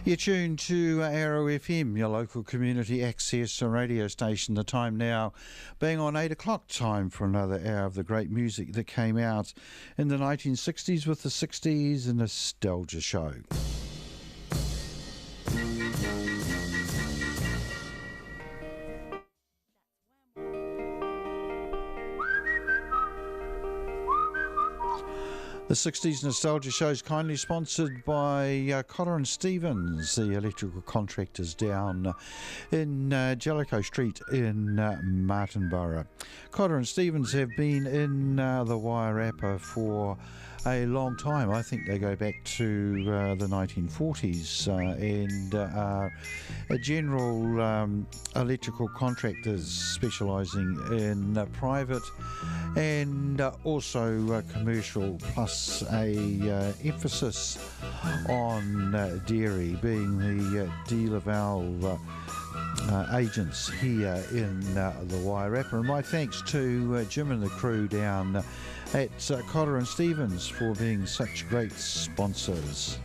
You're tuned to Arrow FM, your local community access radio station. The time now being on 8 o'clock, time for another hour of the great music that came out in the 1960s with the 60s Nostalgia Show. The 60s Nostalgia Show is kindly sponsored by Cotter and Stevens, the electrical contractors down in Jellicoe Street in Martinborough. Cotter and Stevens have been in the Wairarapa for a long time. I think they go back to the 1940s and are general electrical contractors specialising in private and also commercial, plus a emphasis on dairy, being the De Laval agents here in the Wairarapa. And my thanks to Jim and the crew down at Cotter and Stevens for being such great sponsors.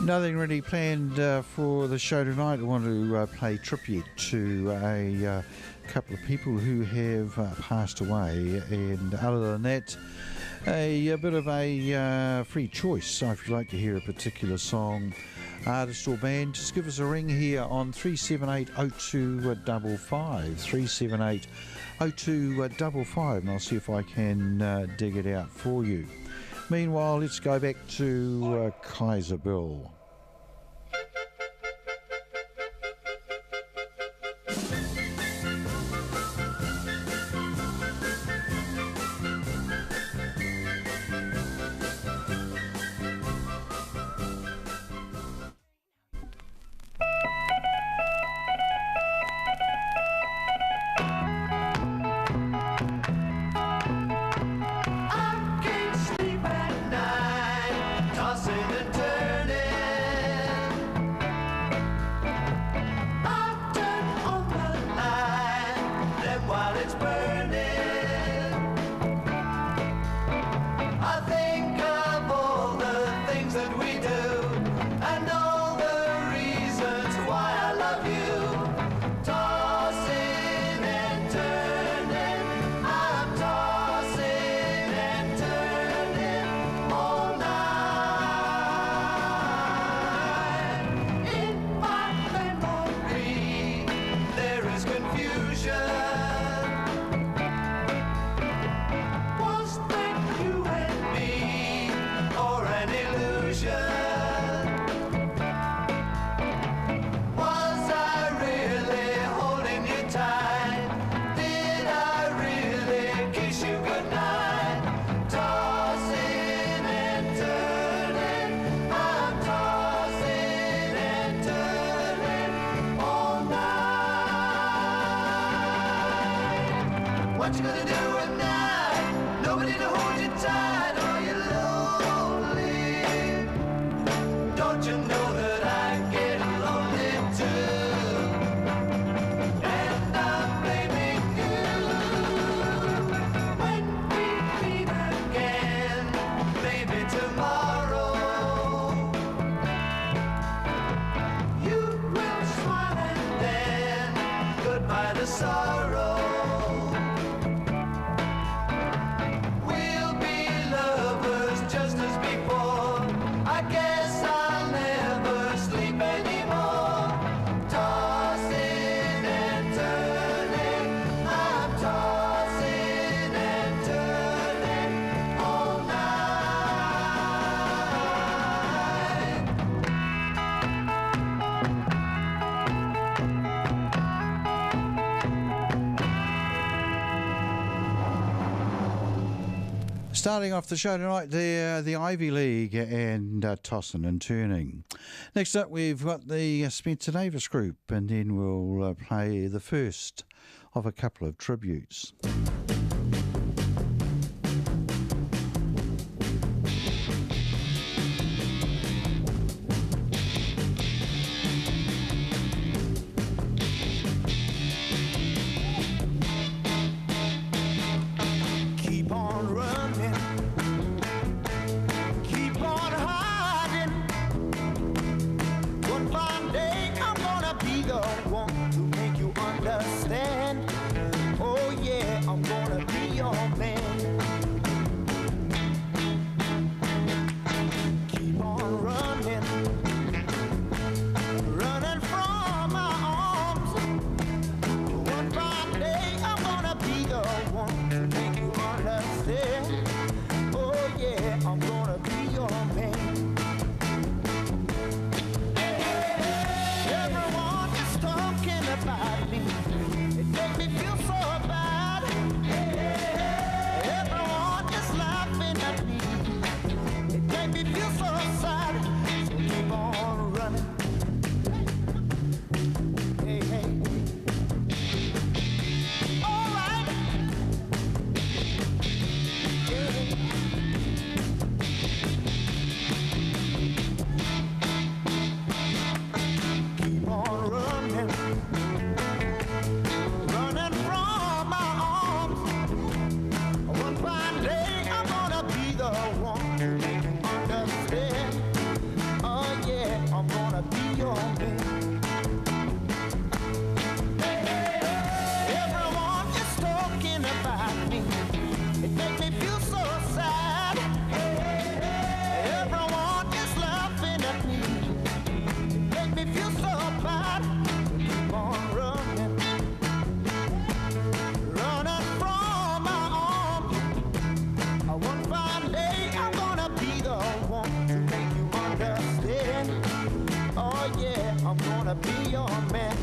Nothing really planned for the show tonight. I want to play tribute to a couple of people who have passed away, and other than that, a bit of a free choice. So if you'd like to hear a particular song, artist or band, just give us a ring here on 378-0255, 378-0255, and I'll see if I can dig it out for you. Meanwhile, let's go back to Kaiser Bill. What you gonna do at night? Nobody to hold you tight. Are you lonely? Don't you know that I get lonely too? And I'm blaming you. When we meet again, maybe tomorrow, you will smile and then goodbye to sorrow. Just as before, I guess I'll never Starting off the show tonight, the Ivy League and tossing and turning. Next up, we've got the Spencer Davis Group, and then we'll play the first of a couple of tributes. Keep on running, keep on hiding. One fine day I'm gonna be the one to make you understand. Oh yeah, I'm gonna be your man. Keep on running, running from my arms. One fine day I'm gonna be the one to make you understand. Oh yeah, I'm gonna be your man. Everyone is talking about me. It makes me feel so bad. Everyone is laughing at me. It makes me feel so sad. So keep on running. Hey, hey. All right. Yeah. Keep on running, running from my arms. One fine day I'm gonna be the one to make you understand. Oh yeah, I'm gonna be your man. Everyone is talking about me. It makes me feel so sad. Everyone is laughing at me. Make me feel so bad. Keep on running, running from my arms. One fine day I'm gonna be the one to make you understand. Oh yeah, I'm gonna be your man.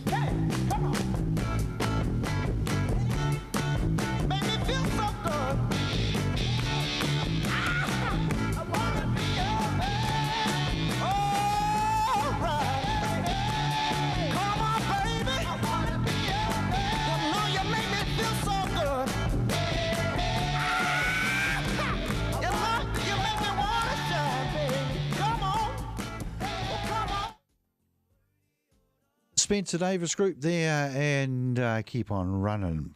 Hey, come on. Make me feel so good. I wanna be your man. All right. Come on, baby. I wanna be your man. You know you make me feel so good. You make me wanna shine, baby. Come on. Oh, come on. Spencer Davis Group there, and keep on running.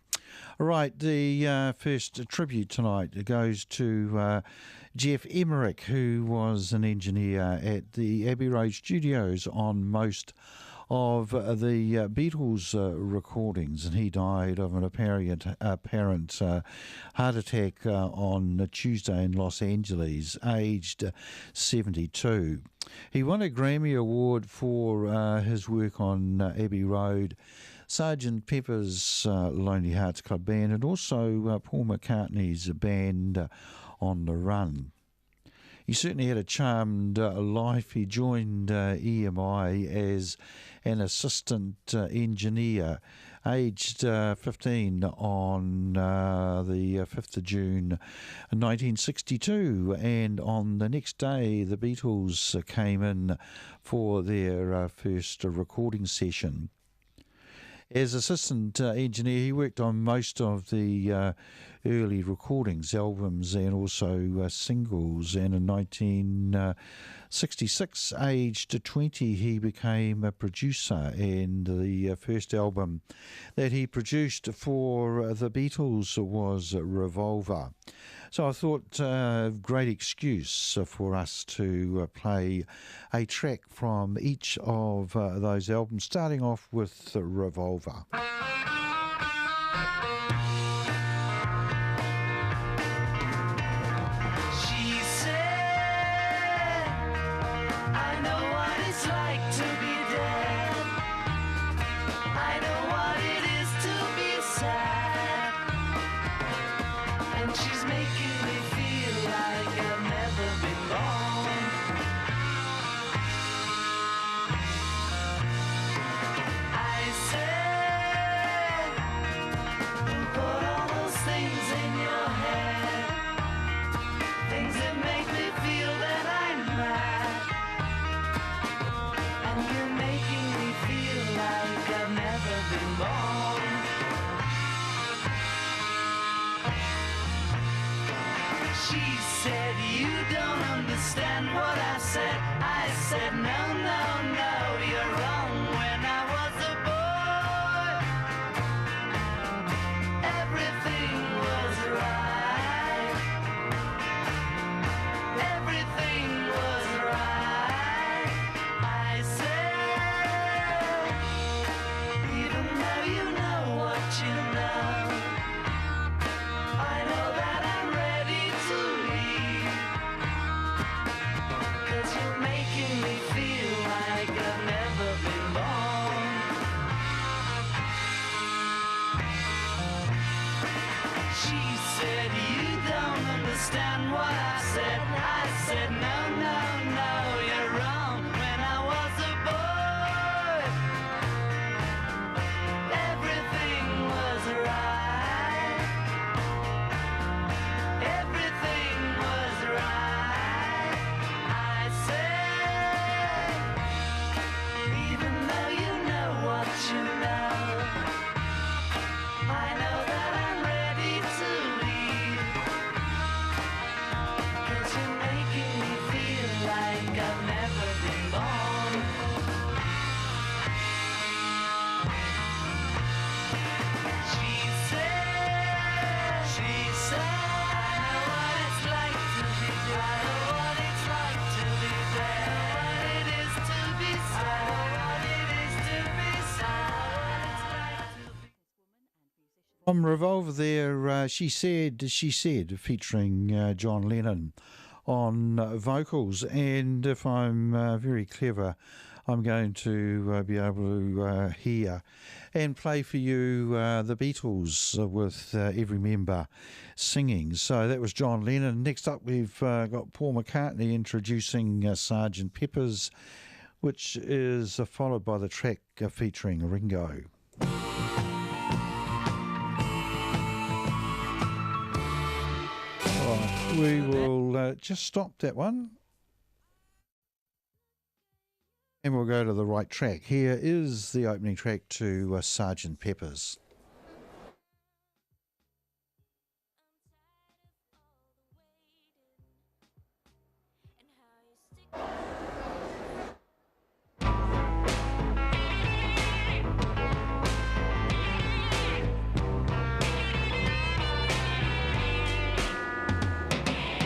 All right, the first tribute tonight goes to Jeff Emmerich, who was an engineer at the Abbey Road Studios on most of the Beatles recordings, and he died of an apparent heart attack on Tuesday in Los Angeles, aged 72. He won a Grammy Award for his work on Abbey Road, Sgt. Pepper's Lonely Hearts Club Band, and also Paul McCartney's band On the Run. He certainly had a charmed life. He joined EMI as an assistant engineer, aged 15 on the 5th of June 1962, and on the next day the Beatles came in for their first recording session. As assistant engineer, he worked on most of the early recordings, albums, and also singles. And in 1966, aged 20, he became a producer. And the first album that he produced for the Beatles was Revolver. So I thought great excuse for us to play a track from each of those albums, starting off with Revolver. She said, I know what it's like to be dead. I know what it is to be sad. And she's making me feel like I've never been born. I said, put all those things in your said, no, no, no, you're wrong. When I was a boy, everything was right. Everything was right. I said, even though you know what you know, I know that I'm ready to leave. 'Cause you're making me feel like I've never been born. She said, you don't understand what I said. I said, no, no, no, you're wrong. When I was a boy, everything was right. Everything was right. I said, even though you know what you know, I know that I'm ready to leave. 'Cause you're making me feel like I've never been born. She said, I know what it's like to be blue. I know what it's like to be dead. I know what it is to be sad. I know what it is to be sad. I know what it's like to be. From Revolver there, she said, featuring John Lennon on vocals. And if I'm very clever, I'm going to be able to hear and play for you the Beatles with every member singing. So that was John Lennon. Next up, we've got Paul McCartney introducing Sgt. Pepper's, which is followed by the track featuring Ringo. Right, we will just stop that one and we'll go to the right track. Here is the opening track to Sgt. Pepper's.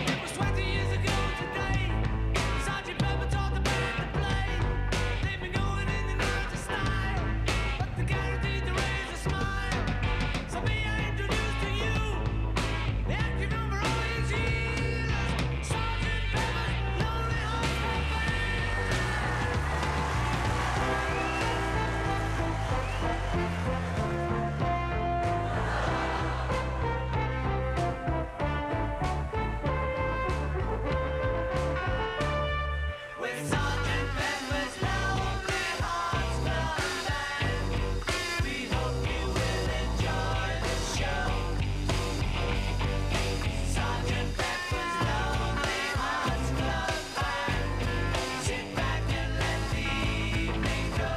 It was 20 years ago today. Sergeant Pepper taught the band to play. They've been going in and out of style, but they're guaranteed to raise a smile. So may I introduce to you the active number all these years, Sergeant Pepper's Lonely Hearts Club with Sergeant Pepper's Lonely Hearts Club Band. We hope you will enjoy the show. Sergeant Pepper's Lonely Hearts Club Band. Sit back and let the evening go.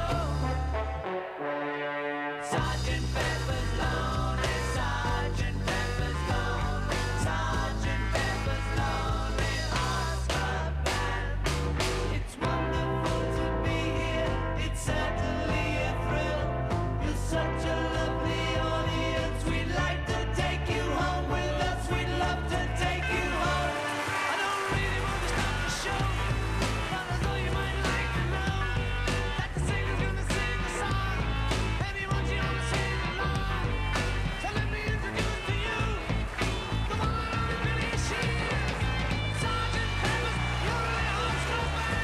Sergeant Pepper's Lonely, Sergeant Pepper's Lonely, Sergeant Pepper's Lonely Hearts Club Band. It's wonderful to be here, it's certainly a thrill. You're such a lovely audience, we'd like to take you home with us, we'd love to take you home. I don't really want to start the show, but I thought you might like to know that the singer's gonna sing a song, and he wants you all to sing along. So let me introduce to you the one and only Billy Shears, Sergeant Pepper's Lonely Hearts Club Band.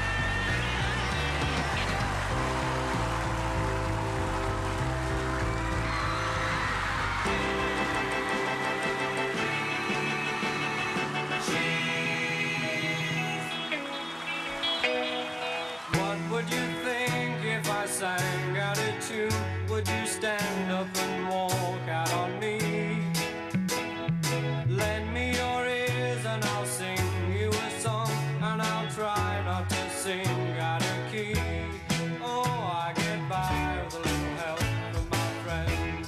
What would you think if I sang out a tune? Would you stand up and walk out on me? Lend me your ears and I'll sing you a song, and I'll try not to sing out of key. Oh, I get by with a little help from my friends.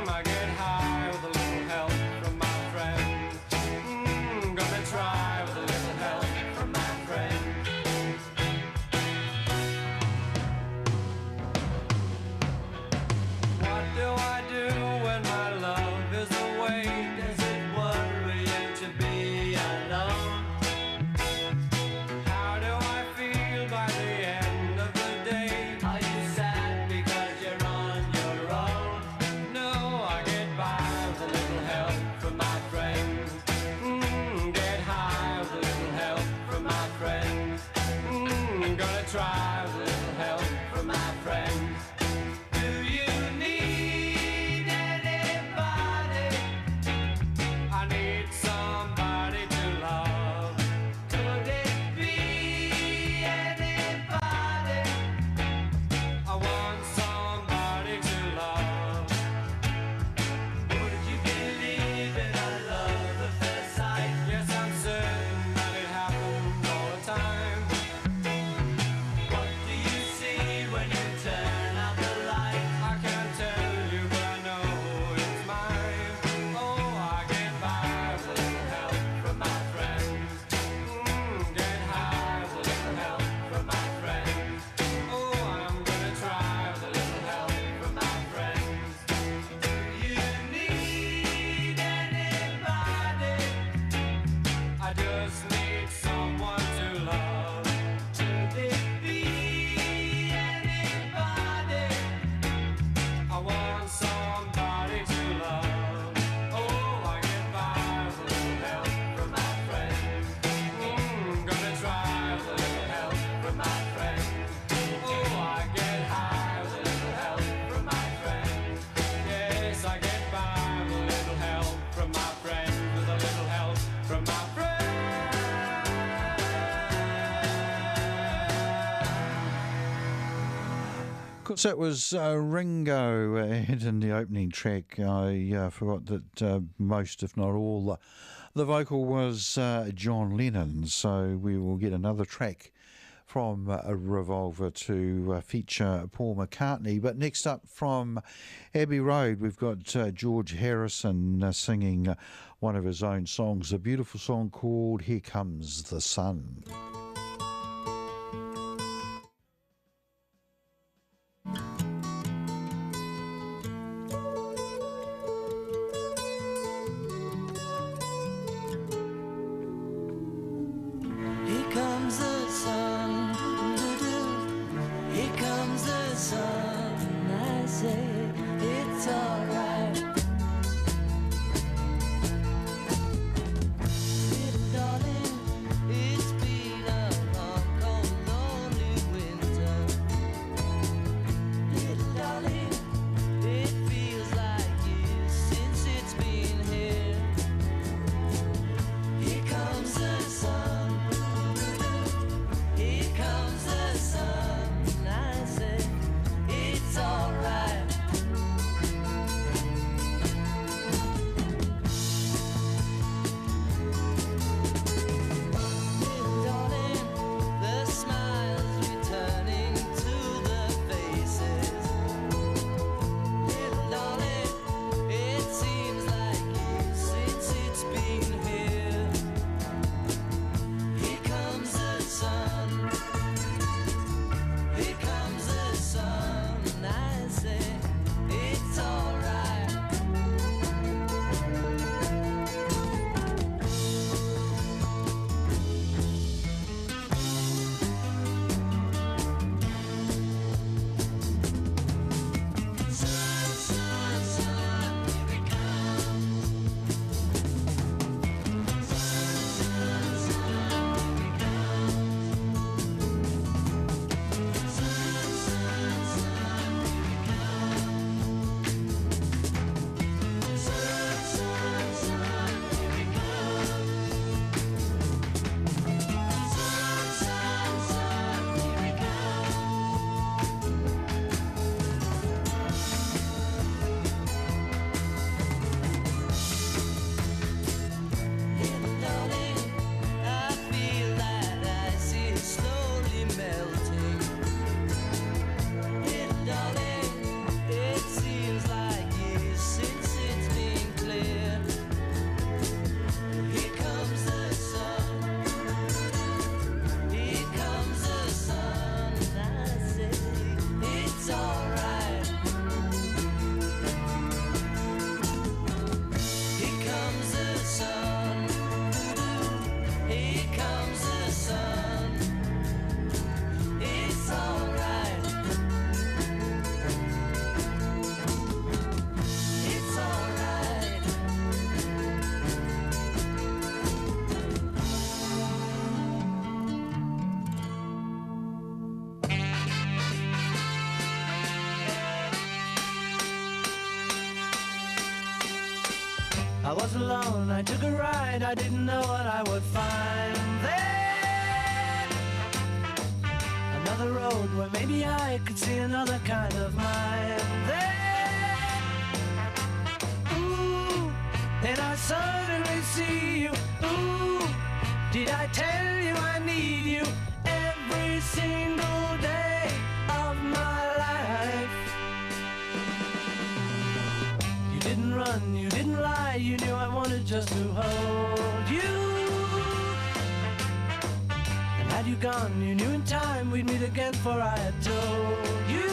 I get high with a little help from my friends. Gonna try with a little help from my friends. try with a little help from my friends. Do you need anybody? I need somebody to love. Could it be anybody? I want somebody to love. Would you believe in a love at first sight? Yes, I'm certain that it happens all the time. What do you see when you turn out the light? I can't tell you, but I know it's mine. Oh, I get by with a little help from my friends. Get high with a little help from my friends. Oh, I'm gonna try with a little help from my friends. Do you need anybody? I just need someone to love. Could it be anybody? I want somebody to love. Oh, I get by with a little help from my friends. Gonna try with a little help from my friends. Oh, I get high with a little help from my friends. Yes, I get by with a little help from my friends. With a little help from my friends. Of course, that was Ringo in the opening track. I forgot that most, if not all, the vocal was John Lennon. So we will get another track from Revolver to feature Paul McCartney. But next up from Abbey Road, we've got George Harrison singing one of his own songs, a beautiful song called Here Comes the Sun. Here comes the sun, doo-doo. Here comes the sun. I say it's alright. Little darling, it's been a I was alone, I took a ride, I didn't know what I would find there. Another road where maybe I could see another kind of mind there. Ooh, then I suddenly see you. Ooh, did I tell you I need you every single day of my life? You didn't run, you didn't lie, you knew I wanted just to hold you. And had you gone, you knew in time we'd meet again, for I had told you.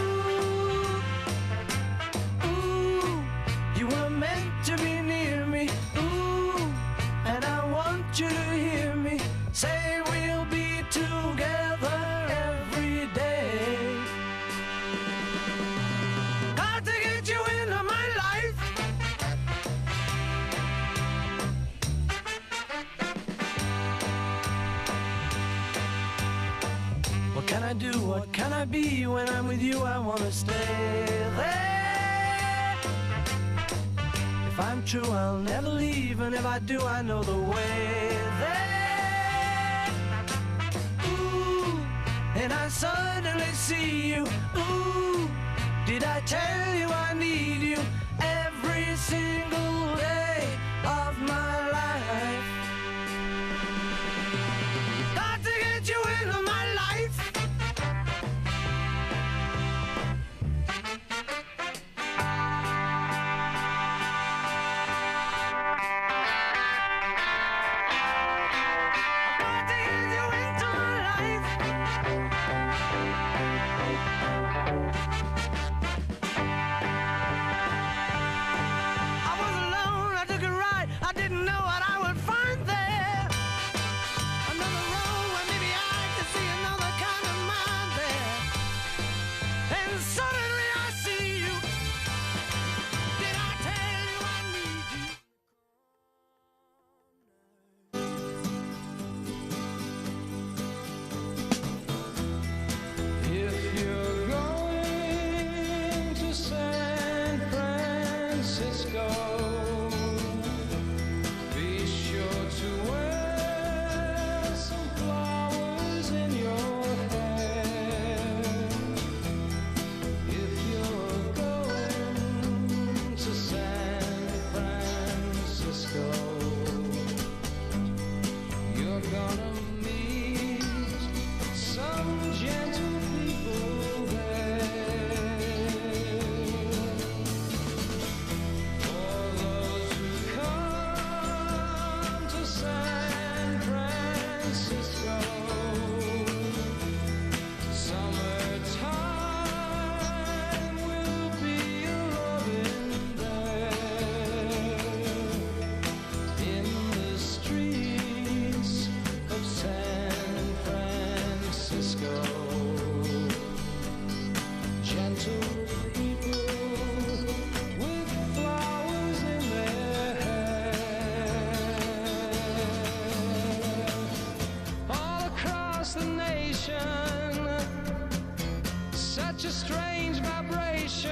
Ooh, you were meant to be near me. Ooh, and I want you to hear me say we'll be together every day. Got to get you into my life. What can I do? What can I be? When I'm with you, I want to stay there. If I'm true, I'll never leave, and if I do, I know the way there. Ooh, and I suddenly see you. Ooh, did I tell you I need you every single day of my life? Got to get you into my life. Got to get you into my life. I was alone, I took a ride, I didn't know what I would find there. Another road where maybe I could see another kind of mind there. And suddenly I see you. Did I tell you I need you? If you're going to San Francisco, be sure to wear some flowers in your hair. If you're going to San Francisco, you're gonna meet some gentle people there. For those who come to San Francisco, summertime will be a-loving there. In the streets of San Francisco, gentle people with flowers in their hair. All across the nation, such a strange vibration.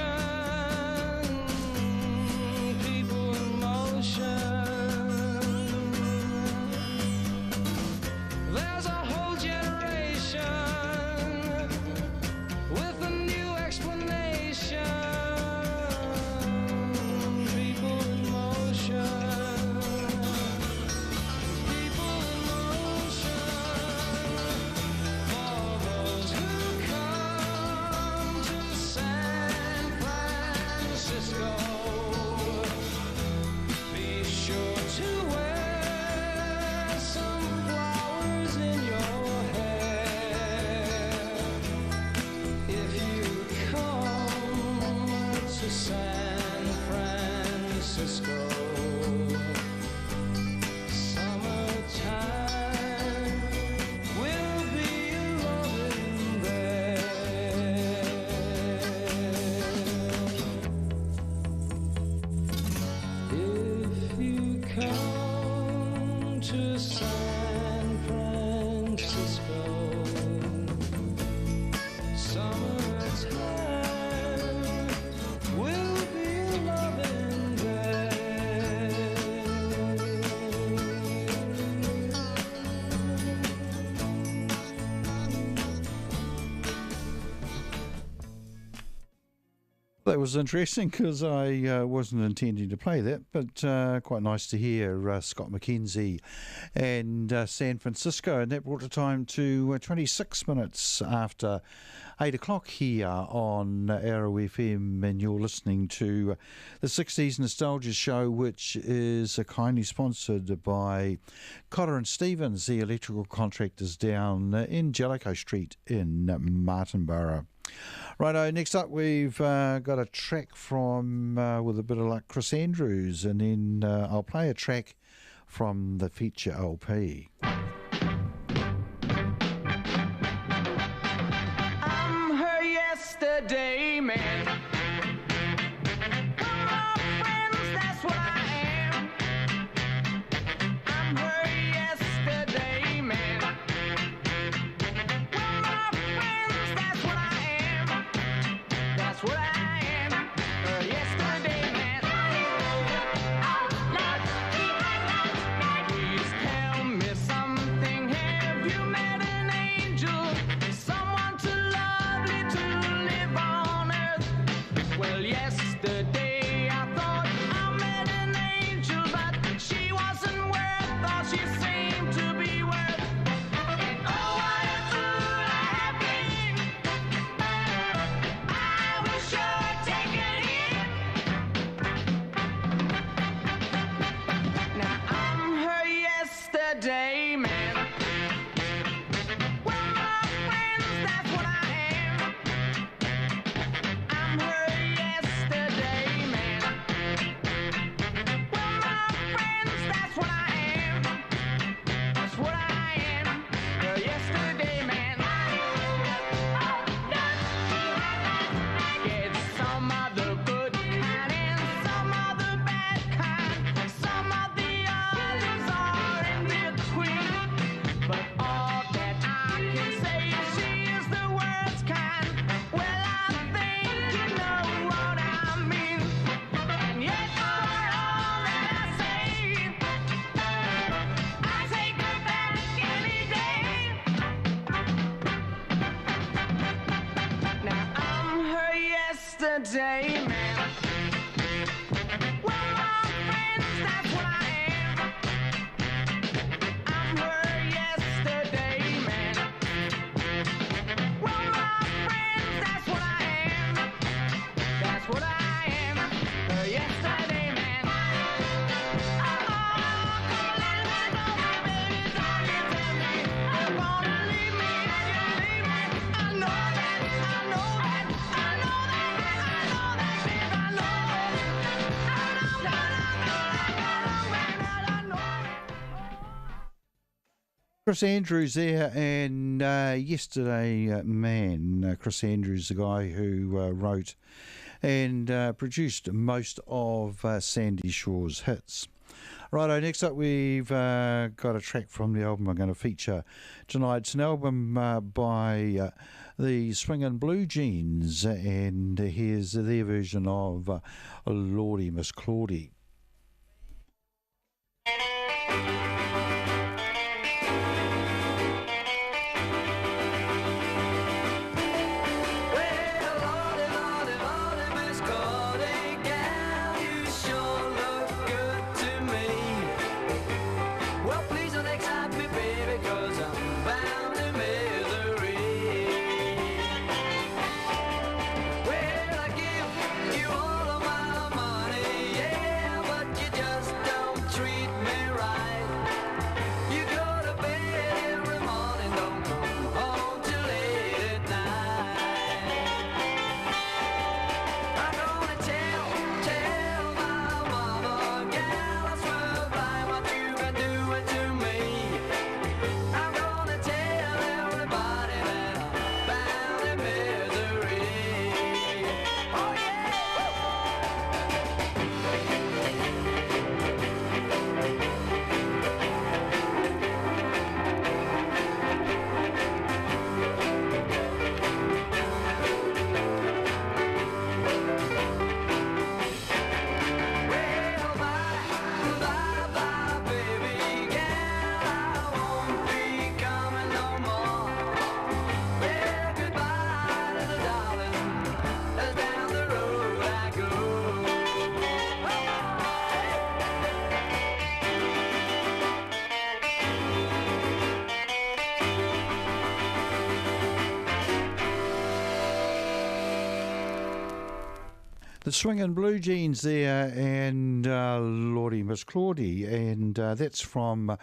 People in motion. There's a whole generation with a new explanation. People in motion. People in motion. For those who come to San Francisco, be sure That was interesting because I wasn't intending to play that, but quite nice to hear Scott McKenzie and San Francisco. And that brought the time to 26 minutes after 8 o'clock here on Arrow FM, and you're listening to the 60s Nostalgia Show, which is kindly sponsored by Cotter and Stevens, the electrical contractors down in Jellicoe Street in Martinborough. Righto, next up we've got a track from, with a bit of luck, Chris Andrews, and then I'll play a track from the feature LP. I'm her yesterday man. We're my friends, that's what I am. I'm her yesterday man. We're my friends, that's what I am. That's what I am. Her yesterday man. Please tell me something. Have you met an angel? Someone too lovely to live on earth? Well, yesterday I thought I met an angel, but she wasn't worth all she seemed to be worth. And oh, what a fool I have been. I will sure take it in. Now I'm her yesterday man. We're my friends, that's what I am. I'm her yesterday man. We're my friends, that's what I am. That's what I am. Her yesterday man. Get some of the good kind and some of the bad kind. Some of the others are in between. But all that I can say is she is the worst kind. Well, I think you know what I mean. And yet for all that I say, I take her back any day. Now I'm her yesterday man. We're my friends, that's what I am. I'm her yesterday man. We're my friends, that's what I am. That's what I am. Her yesterday man. Oh, come a little bit closer, baby, don't you tell me you're gonna leave me and you leave me. I know that, I know that, I know that, I know that, babe, I know. I know. Chris Andrews there, and Yesterday Man. Chris Andrews, the guy who wrote and produced most of Sandy Shaw's hits. Righto, next up we've got a track from the album I'm going to feature tonight. It's an album by the Swing and Blue Jeans, and here's their version of Lordy Miss Claudie. Well, Lordy, Lordy, Lordy, Miss Claudie, gal, you sure look good to me. Well, please don't excite me, baby, 'cause I'm bound to misery. Well, I give you all of my money, yeah, but you just don't treat me right. The Swingin' Blue Jeans there, and Lordy Miss Claudie, and that's from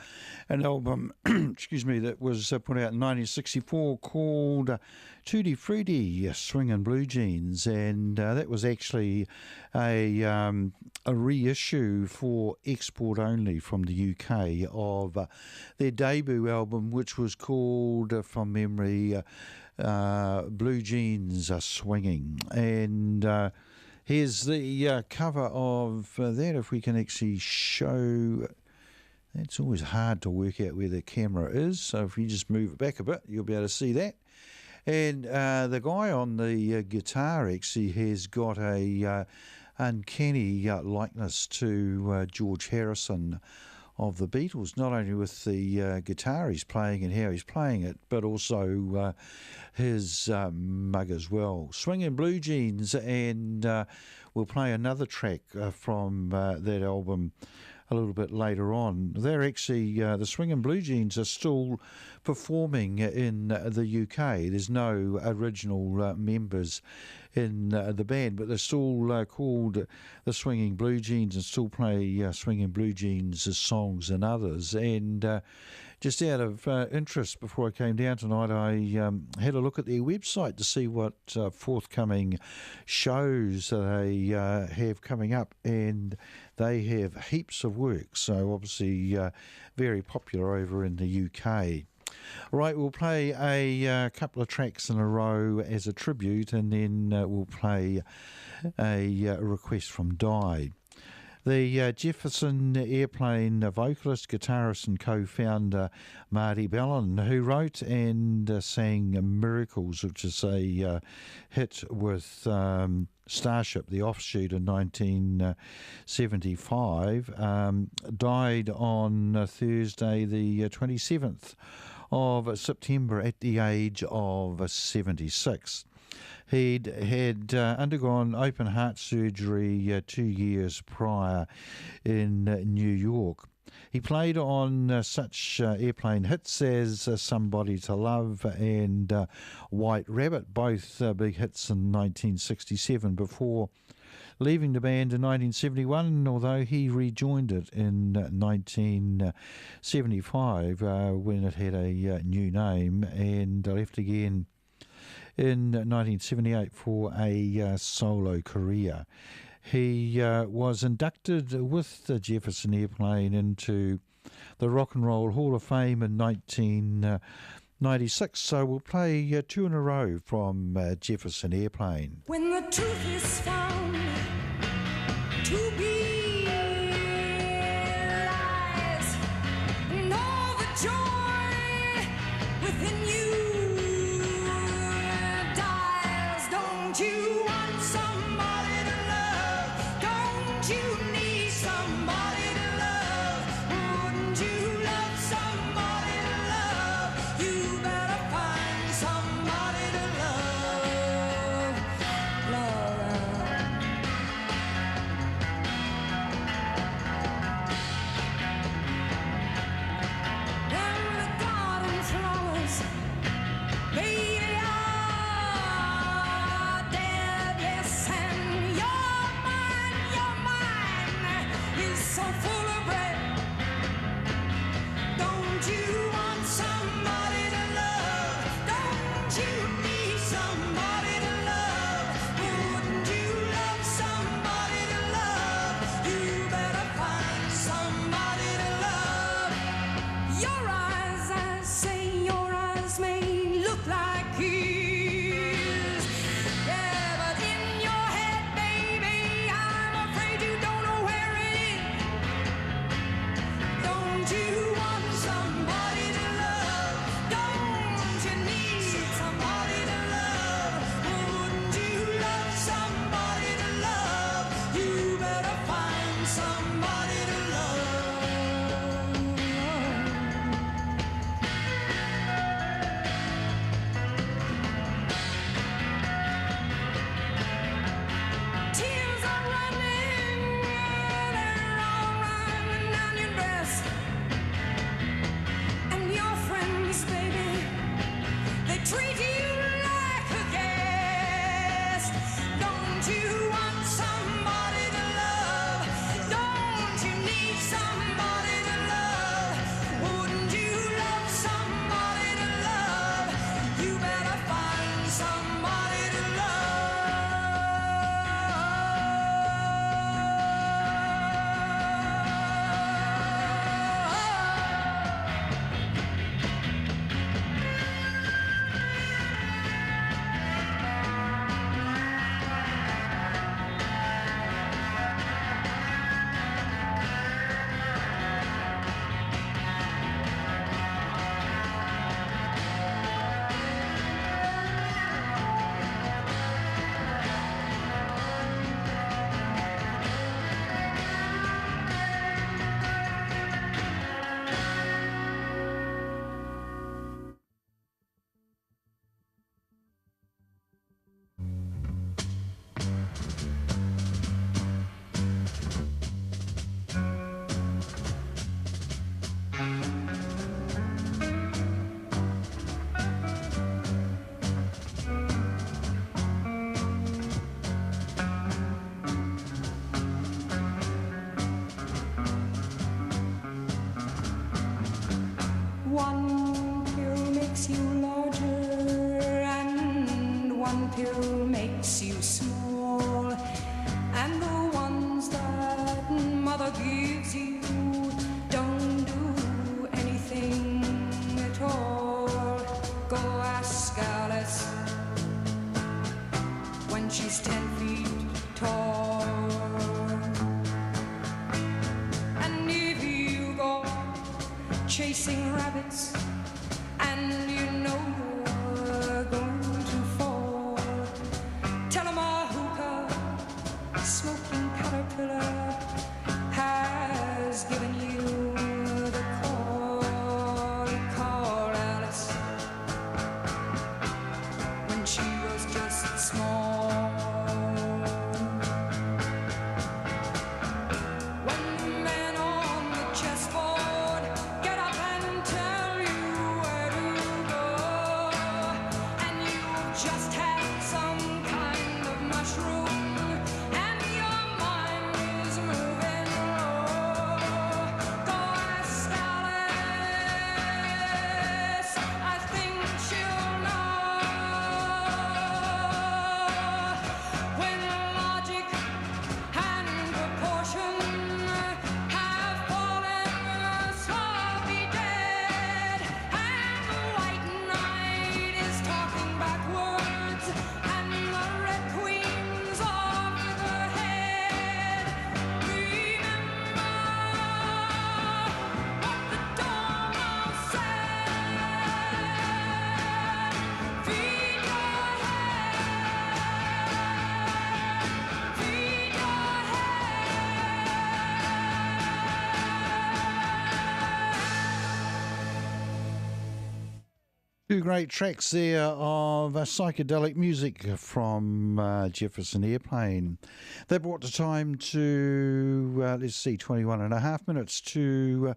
an album, excuse me, that was put out in 1964 called Tutti Frutti, Swingin' Blue Jeans, and that was actually a reissue for export only from the UK of their debut album, which was called, from memory, Blue Jeans Swinging, and here's the cover of that, if we can actually show. It's always hard to work out where the camera is, so if you just move it back a bit, you'll be able to see that. And the guy on the guitar actually has got a uncanny likeness to George Harrison of the Beatles, not only with the guitar he's playing and how he's playing it, but also his mug as well. Swingin' Blue Jeans, and we'll play another track from that album a little bit later on. They're actually, the Swingin' Blue Jeans are still performing in the UK. There's no original members in the band, but they're still called the Swingin' Blue Jeans and still play Swingin' Blue Jeans' songs and others. And just out of interest, before I came down tonight, I had a look at their website to see what forthcoming shows they have coming up, and they have heaps of work, so obviously very popular over in the UK. Right, we'll play a couple of tracks in a row as a tribute, and then we'll play a request from Di. The Jefferson Airplane vocalist, guitarist and co-founder Marty Bellin, who wrote and sang Miracles, which is a hit with Starship, the offshoot, in 1975, died on Thursday the 27th of September at the age of 76. He'd had undergone open heart surgery 2 years prior in New York. He played on such airplane hits as Somebody to Love and White Rabbit, both big hits in 1967, before leaving the band in 1971, although he rejoined it in 1975 when it had a new name, and left again in 1978 for a solo career. He was inducted with the Jefferson Airplane into the Rock and Roll Hall of Fame in 1996. So we'll play two in a row from Jefferson Airplane. When the truth is found to be lies, and all the joy within you dies, don't you want somebody to love? Don't you need somebody to love? Wouldn't you love somebody to love? You better find somebody to love. Love. rascalis when she's 10 feet tall. And if you go chasing rabbits and you know you're going to fall, tell 'em a hookah smoking caterpillar has given you the call. Call Alice when she was just small. When the men on the chessboard get up and tell you where to go, and you've just had some kind of mushroom and your mind is moving low, go ask Alice. I think she'll know. When logic and proportion have fallen sloppy dead, and the white knight is talking backwards, and the red queen's off the head, remember what the Dormouse said. Feed your head, feed your Two great tracks there of psychedelic music from Jefferson Airplane. That brought the time to, 21 and a half minutes to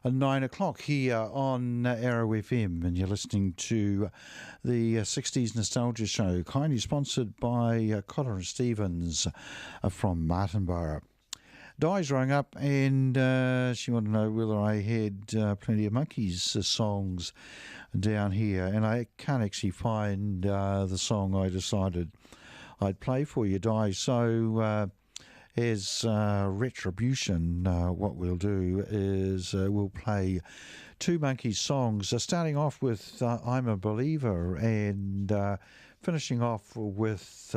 9 o'clock here on Arrow FM. And you're listening to the 60s Nostalgia Show, kindly sponsored by Cotter and Stevens from Martinborough. Di's rang up and she wanted to know whether I had Plenty of Monkeys songs down here, and I can't actually find the song I decided I'd play for you, Di. So as retribution, what we'll do is we'll play two Monkeys songs, starting off with I'm a Believer and finishing off with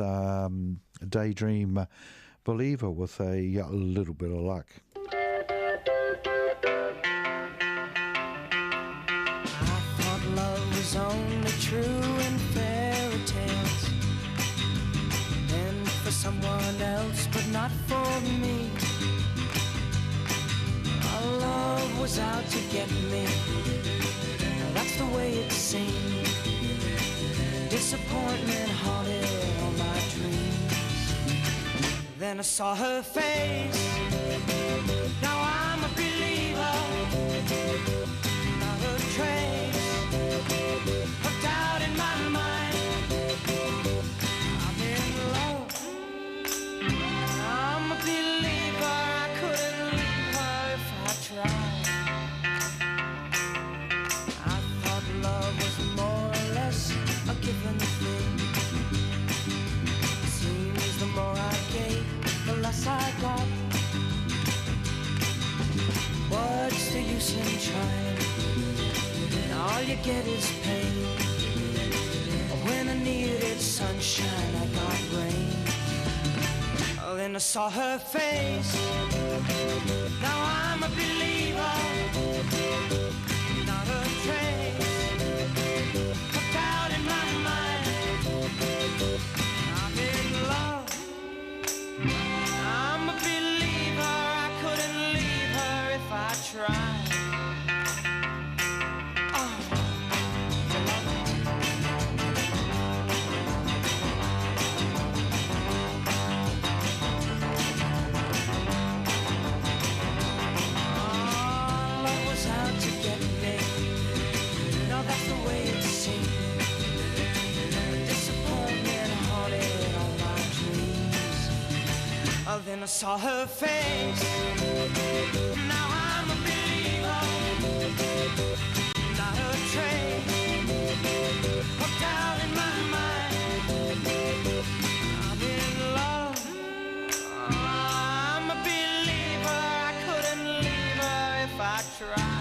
Daydream Believer with a little bit of luck. I thought love was only true in fairy tales and for someone else, but not for me. Our love was out to get me, that's the way it seemed. Disappointment haunted all my dreams. Then I saw her face, now I'm a believer. Not a trace of doubt in my mind. I'm in love, I'm a believer. I couldn't leave her if I tried. I thought love was more or less a given thing. Seems the more I gave, the less I got. What's the use in trying? All you get is pain. When I needed sunshine, I got rain. Oh, then I saw her face, now I'm a believer. Not a trace of doubt in my mind. I'm in love, I'm a believer. I couldn't leave her if I tried. Love was out to get me. No, that's the way it seemed. Disappointment haunted all my dreams. Oh, then I saw her face. Now I'm a believer. Not a trace of doubt in my mind. I'm in love, I'm a believer. I couldn't leave her if I tried.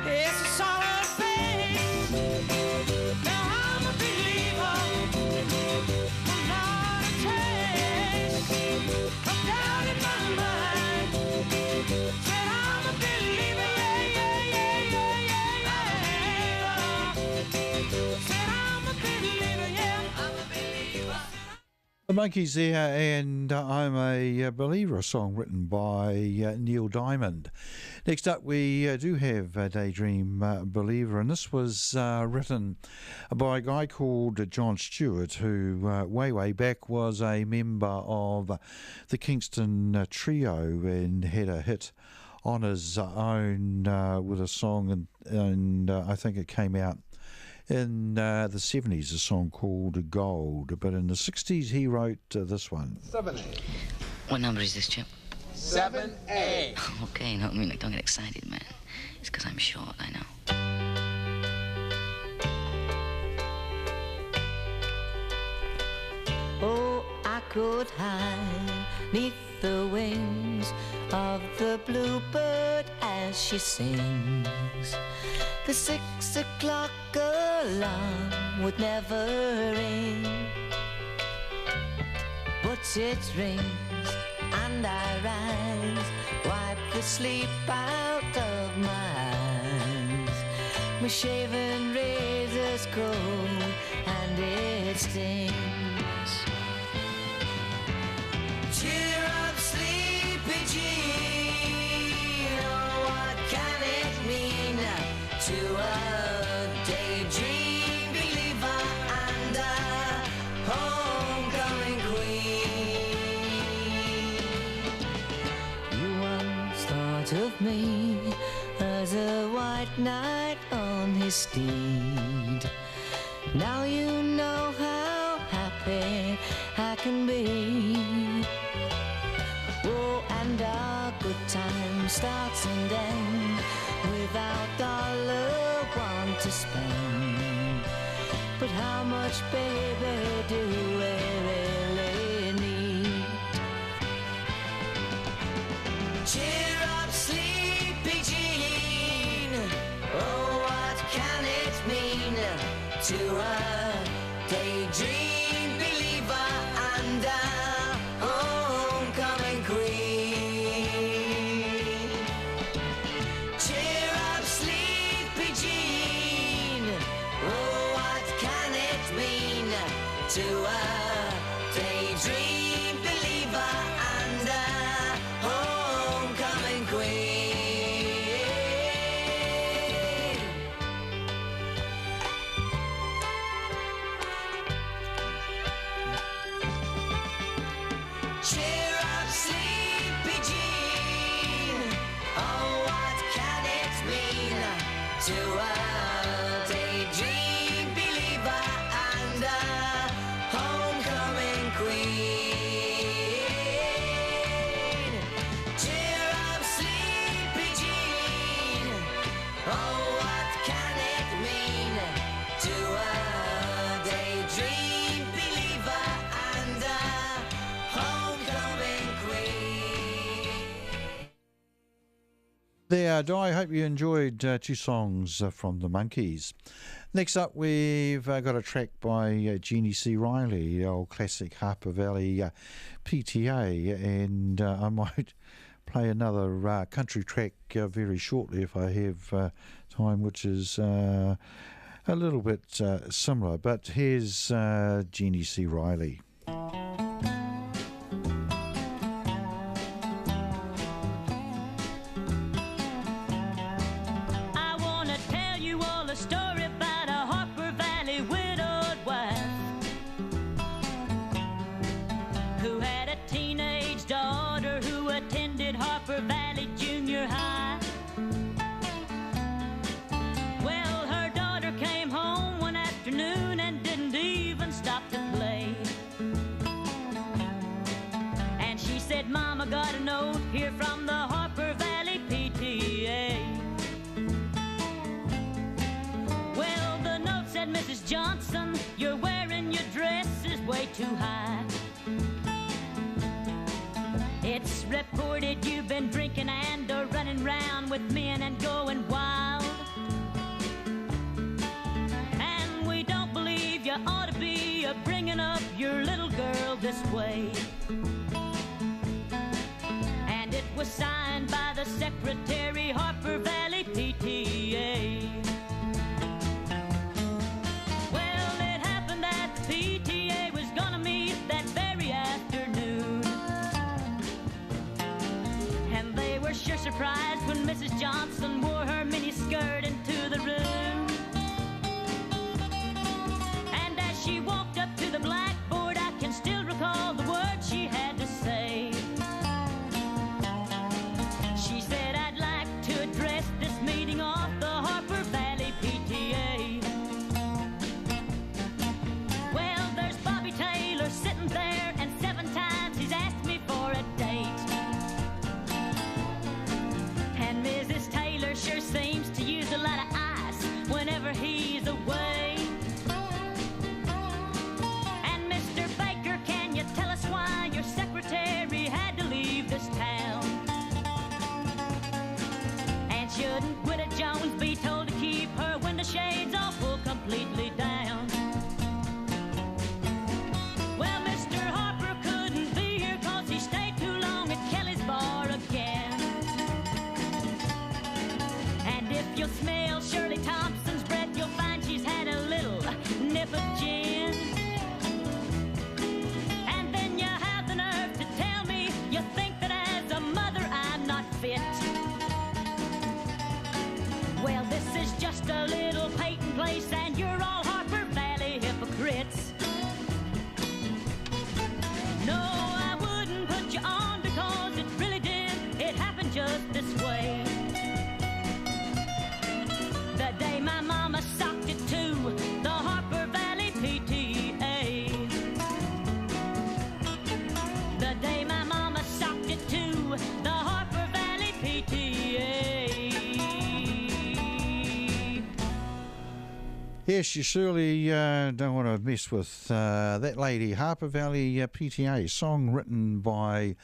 Yes, I saw her face. The Monkeys there, and I'm a Believer, a song written by Neil Diamond. Next up, we do have Daydream Believer, and this was written by a guy called John Stewart, who way back was a member of the Kingston Trio and had a hit on his own with a song, and I think it came out in the 70s, a song called Gold, but in the 60s he wrote this one. 7A. What number is this, Chip? 7A. Okay, no, I mean, don't get excited, man. It's because I'm short, I know. Oh, I could hide neath the wings of the bluebird as she sings. The 6 o'clock alarm would never ring, but it rings and I rise, wipe the sleep out of my eyes. My shaven razor's cold and it stings. Cheer up, sleepy Jean. Oh, what can it mean to a daydream believer and a homecoming queen? You once thought of me as a white knight on his steed. Now you know how happy I can be. Oh, and our good time starts and ends without $1 to spend. But how much, baby, do we really need? Cheer up, sleepy Jean. Oh, what can it mean to a daydream believer and a homecoming queen? Cheer up, sleepy Jean. Oh, what can it mean to a daydream believer and a homecoming queen? Cheer up, sleepy Jean. Oh, what can it mean to a daydream believer and a homecoming queen? Cheer up, sleepy Jean. Oh, what can it mean to a daydream believer and a homecoming queen? There, Di, I hope you enjoyed two songs from the Monkeys. Next up, we've got a track by Jeannie C. Riley, the old classic Harper Valley PTA, and I might play another country track very shortly if I have time, which is a little bit similar. But here's Jeannie C. Riley. I want to tell you all a story about a Harper Valley widowed wife who had a teenage daughter who attended Harper Valley Junior High. Well, her daughter came home one afternoon and didn't even stop to play. And she said, Mama, got a note here from the Harper Valley PTA. Well, the note said, Mrs. Johnson, you're wearing your dress is way too high. It's reported you've been drinking and running round with men and going wild. And we don't believe you ought to be bringing up your little girl this way. And it was signed by the secretary, Harper Valley PTA. Well, it happened that the PTA was gonna meet that very Yes, you surely don't want to mess with that lady, Harper Valley PTA, song written by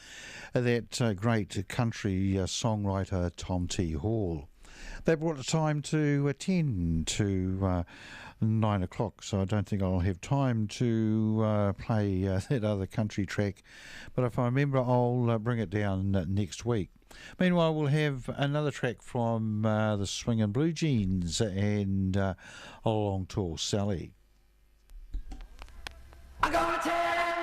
that great country songwriter Tom T. Hall. That brought the time to 10 to 9 o'clock, so I don't think I'll have time to play that other country track, but if I remember I'll bring it down next week. Meanwhile, we'll have another track from the Swingin' Blue Jeans and Along Tall Sally. I'm gonna tell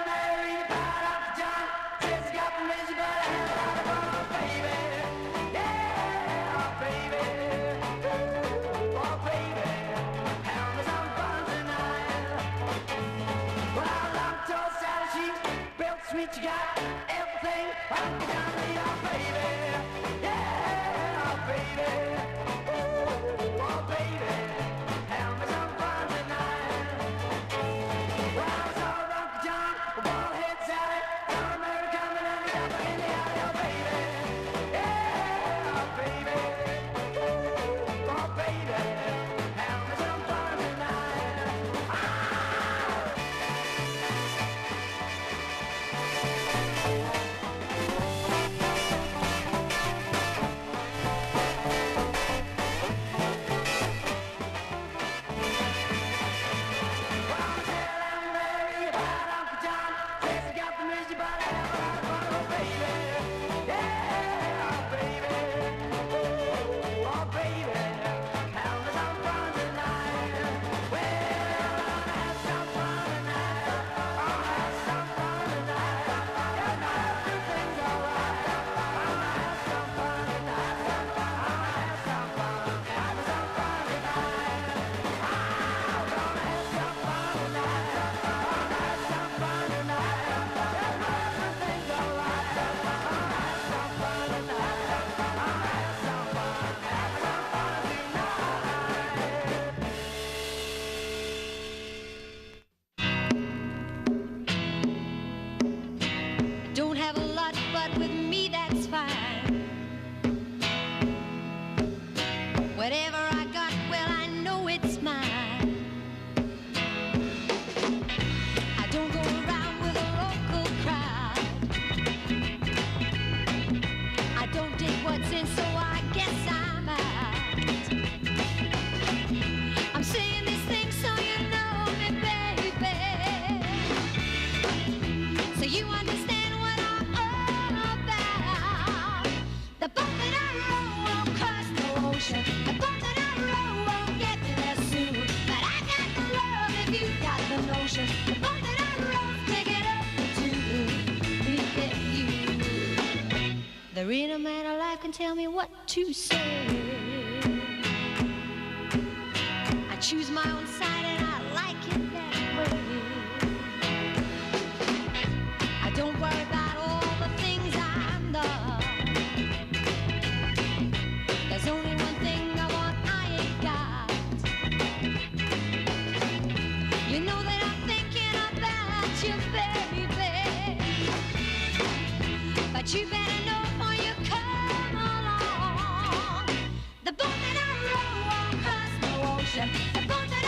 Mary about Uncle John. Says he got permission, but I ain't gonna, baby. Yeah, baby. Oh, baby. Have me some fun tonight. Well, Uncle told Sally she built sweet, she got everything Uncle John need, oh, baby. Yeah, baby. Oh, baby. Have me some fun tonight. Well, I saw Uncle John, a bald-head Sally, John Mary coming and he got in the alley, oh, baby. Yeah, baby. Oh, baby. Have me some fun tonight. Don't have a lot, but with me that's fine. Whatever I got, well, I know it's mine. I don't go around with a local crowd. I don't dig what's in, so I guess I'm out. I'm saying these things so you know me, baby. So you understand what I'm all about. The boat that I row won't cross the ocean. The boat that I row won't get me there soon. But I got the love if you got the notion. The boat that I row, take it up to you. There ain't a man alive can tell me what to say. I choose my own side and I like it that way. I don't worry about all the things I'm done. There's only one thing I want I ain't got. You know that I'm thinking about you, baby. But you better know before you come along. The boat that I row won't cross no ocean. The boat that I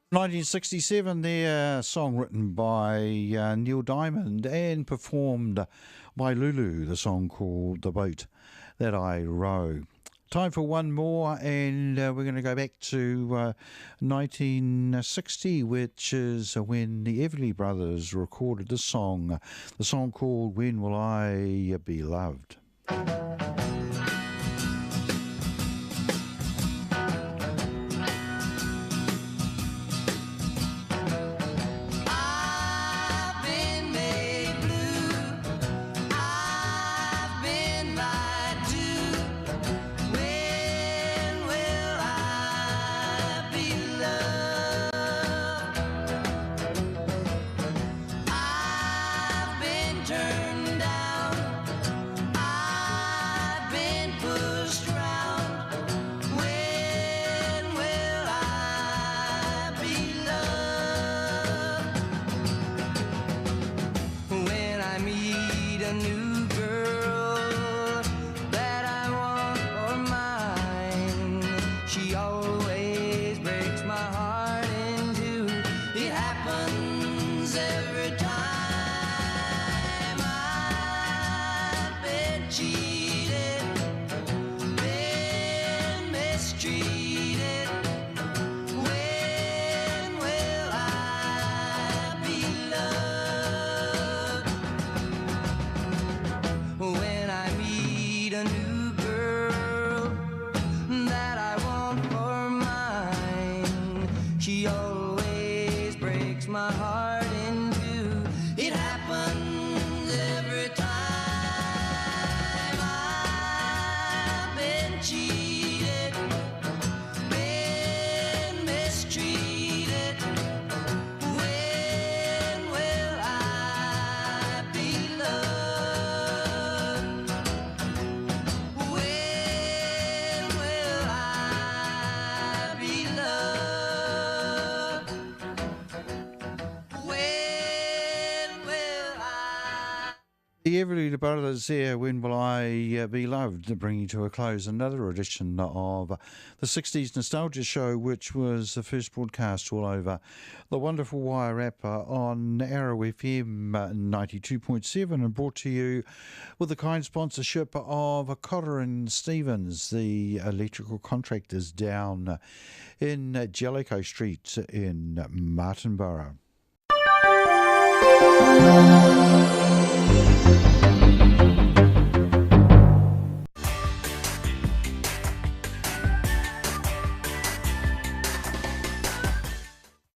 1967, there, song written by Neil Diamond and performed by Lulu, the song called The Boat That I Row. Time for one more, and we're going to go back to 1960, which is when the Everly Brothers recorded this song, the song called When Will I Be Loved? I've been made blue. I've been lied to. When will I be loved? I've been turned down. I've been pushed around. When will I be loved? When I meet a new girl that I want for mine, she always breaks my heart in two. It happens every time. I've been cheated, been mistreated. When will I be loved? When I meet a new girl that I want for mine, she always breaks my heart in two. It happens every time. I've been cheated, been mistreated. When will I be loved? When will I be loved? When will I? The Everly Brothers there, When Will I Be Loved, bringing to a close another edition of the 60s Nostalgia Show, which was the first broadcast all over the wonderful Wairarapa on Arrow FM 92.7 and brought to you with the kind sponsorship of Cotter and Stevens, the electrical contractors down in Jellicoe Street in Martinborough.